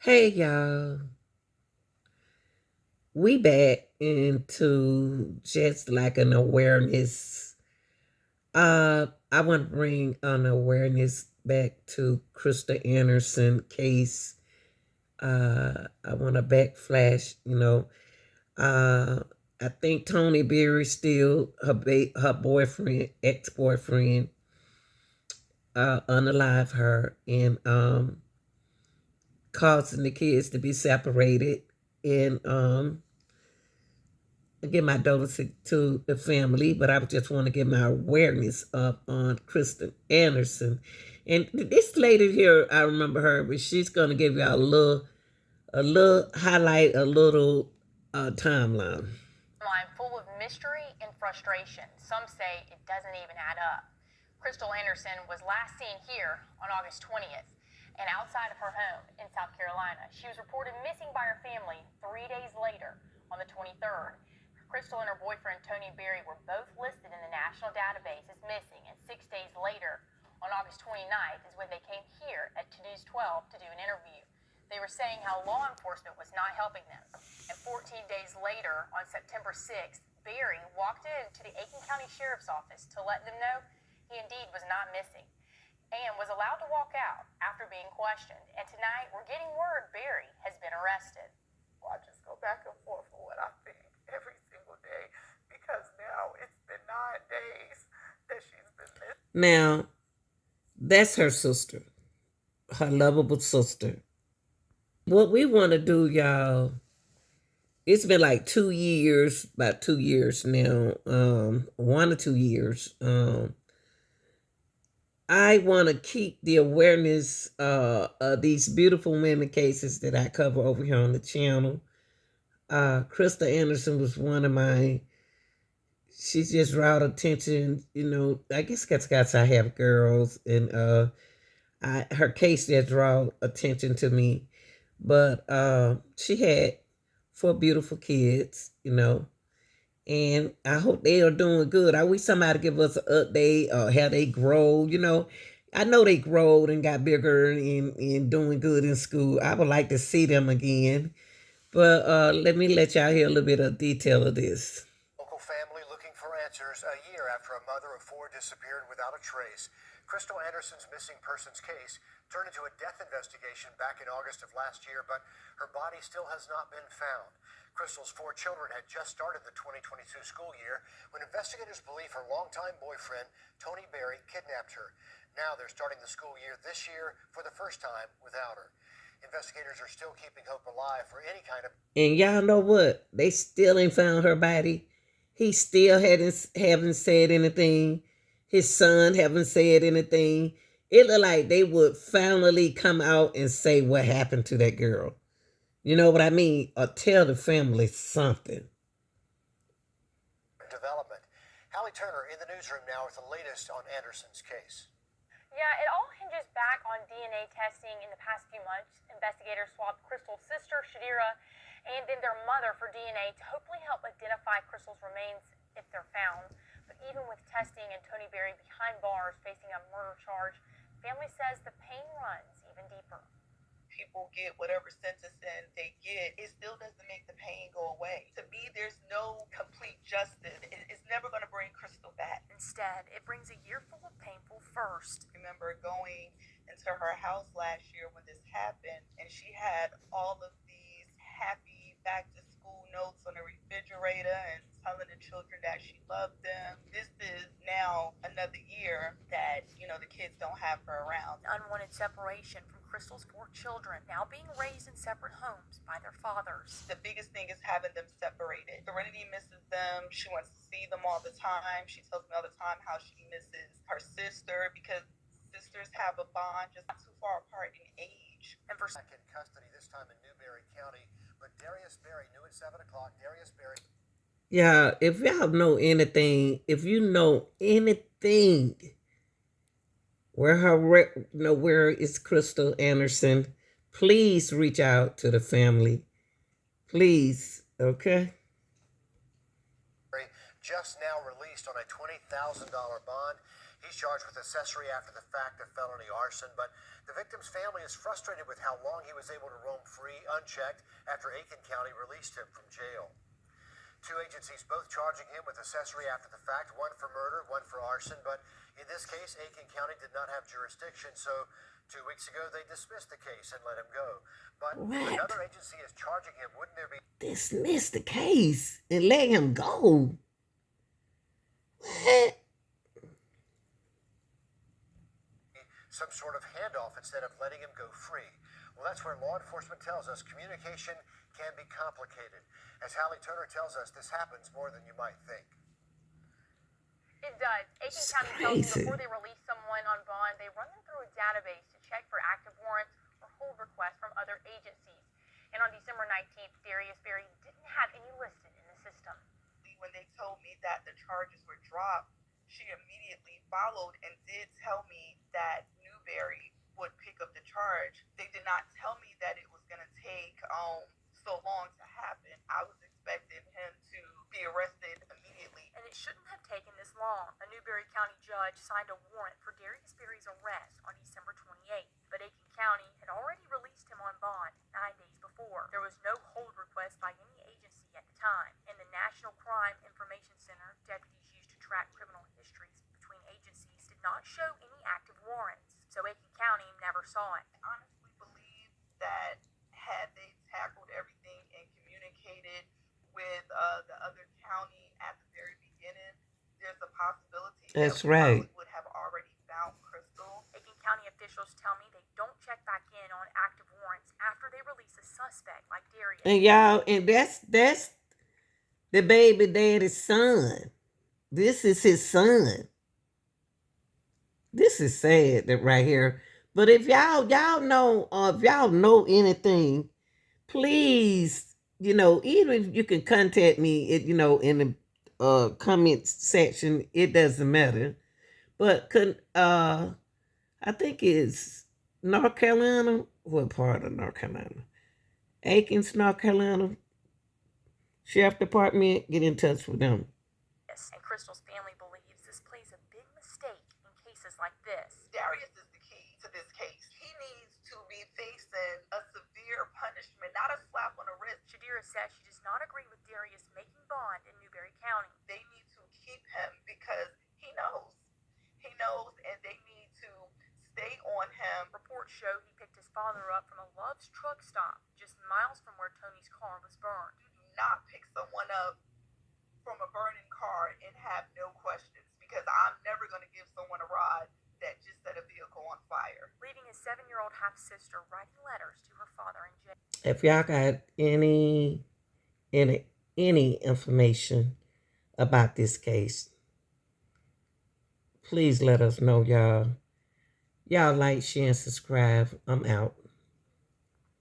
Hey y'all, we back into just like an awareness. I want to bring an awareness back to Krystal Anderson case. I want to backflash. Uh, I think Tony Berry still her boyfriend, ex-boyfriend, unalive her and causing the kids to be separated and get my dose to the family, but I just want to get my awareness up on Krystal Anderson. And this lady here, I remember her, but she's gonna give you a little highlight, a little timeline. Line full of mystery and frustration. Some say it doesn't even add up. Krystal Anderson was last seen here on August 20th and outside of her home in South Carolina. She was reported missing by her family 3 days later on the 23rd. Krystal and her boyfriend Tony Berry were both listed in the national database as missing, and 6 days later, on August 29th, is when they came here at 2 News 12 to do an interview. They were saying how law enforcement was not helping them. And 14 days later, on September 6th, Berry walked into the Aiken County Sheriff's Office to let them know he indeed was not missing and was allowed to walk out after being questioned. And tonight, we're getting word Berry has been arrested. Well, I just go back and forth for what I think every single day because now it's been 9 days that she's been missing. Now, that's her sister, her lovable sister. What we want to do, y'all, it's been like 2 years, about 2 years now, 1 or 2 years. I want to keep the awareness of these beautiful women cases that I cover over here on the channel. Krystal Anderson was one of my. She's just brought attention, I guess because I have girls, and her case just draw attention to me. But she had 4 beautiful kids, and I hope they are doing good. I wish somebody give us an update or how they grow. I know they growed and got bigger and doing good in school. I would like to see them again. But let y'all hear a little bit of detail of this. Local family looking for answers a year after a mother of 4 disappeared without a trace. Krystal Anderson's missing persons case turned into a death investigation back in August of last year, but her body still has not been found. Krystal's 4 children had just started the 2022 school year when investigators believe her longtime boyfriend, Tony Berry, kidnapped her. Now they're starting the school year this year for the first time without her. Investigators are still keeping hope alive for any kind of... And y'all know what? They still ain't found her body. He still haven't said anything. His son haven't said anything. It looked like they would finally come out and say what happened to that girl. You know what I mean? Or tell the family something. Development. Hallie Turner in the newsroom now with the latest on Anderson's case. Yeah, it all hinges back on DNA testing. In the past few months, investigators swabbed Krystal's sister, Shadira, and then their mother for DNA to hopefully help identify Krystal's remains if they're found. But even with testing and Tony Berry behind bars facing a murder charge, family says the pain runs even deeper. People get whatever sentencing they get, it still doesn't make the pain go away. To me, there's no complete justice. It's never going to bring Krystal back. Instead, it brings a year full of painful first. I remember going into her house last year when this happened, and she had all of these happy back to school notes on the refrigerator and telling the children that she loved them. This is now another year that, the kids don't have her around. Unwanted separation from Krystal's 4 children, now being raised in separate homes by their fathers. The biggest thing is having them separated. Serenity misses them. She wants to see them all the time. She tells me all the time how she misses her sister because sisters have a bond just not too far apart in age. And for back in custody this time in Newberry County, but Darius Berry knew at 7 o'clock. Darius Berry. Yeah, if y'all know anything, if you know anything, where is Krystal Anderson, please reach out to the family. Please, okay? Just now released on a $20,000 bond. He's charged with accessory after the fact of felony arson, but the victim's family is frustrated with how long he was able to roam free, unchecked, after Aiken County released him from jail. Two agencies both charging him with accessory after the fact, one for murder, one for arson, but in this case, Aiken County did not have jurisdiction, so 2 weeks ago they dismissed the case and let him go. But What? another agency is charging him. Wouldn't there be Dismiss the case and let him go? What? some sort of handoff instead of letting him go free? Well, that's where law enforcement tells us communication can be complicated. As Hallie Turner tells us, this happens more than you might think. It does. Aiken It's County tells crazy. me before they release someone on bond, they run them through a database to check for active warrants or hold requests from other agencies. And on December 19th, Darius Berry didn't have any listed in the system. When they told me that the charges were dropped, she immediately followed and did tell me that Newberry would pick up the charge. They did not tell me that it was going to take so long to happen. I was expecting him to be arrested immediately. And it shouldn't have taken this long. A Newberry County judge signed a warrant for Darius Berry's arrest on December 28th, but Aiken County had already released him on bond 9 days before. There was no hold request by any agency at the time, and the National Crime Information Center deputies used to track criminal histories between agencies did not show any active warrants, so Aiken County never saw it. I honestly believe that had they tackled everything and communicated with the other county at the very beginning, there's a possibility That's that we right. probably would have already found Krystal. Aiken County officials tell me they don't check back in on active warrants after they release a suspect like Darius. And y'all, and that's the baby daddy's son. This is his son. This is sad that right here. But if y'all know, if y'all know anything, please, even if you can contact me, in the comment section, it doesn't matter. But I think it's North Carolina. What part of North Carolina? Aikens, North Carolina. Sheriff Department, get in touch with them. And Krystal's family believes this plays a big mistake in cases like this. Darius is the key to this case. He needs to be facing a severe punishment, not a slap on the wrist. Shadira says she does not agree with Darius making bond in Newberry County. They need to keep him because he knows. He knows, and they need to stay on him. Reports show he picked his father up from a Love's truck stop just miles from where Tony's car was burned. You do not pick someone up from a burning car and have no questions, because I'm never going to give someone a ride that just set a vehicle on fire. Leaving his 7-year-old half-sister writing letters to her father in jail. If y'all got any information about this case, please let us know, y'all. Y'all like, share, and subscribe. I'm out.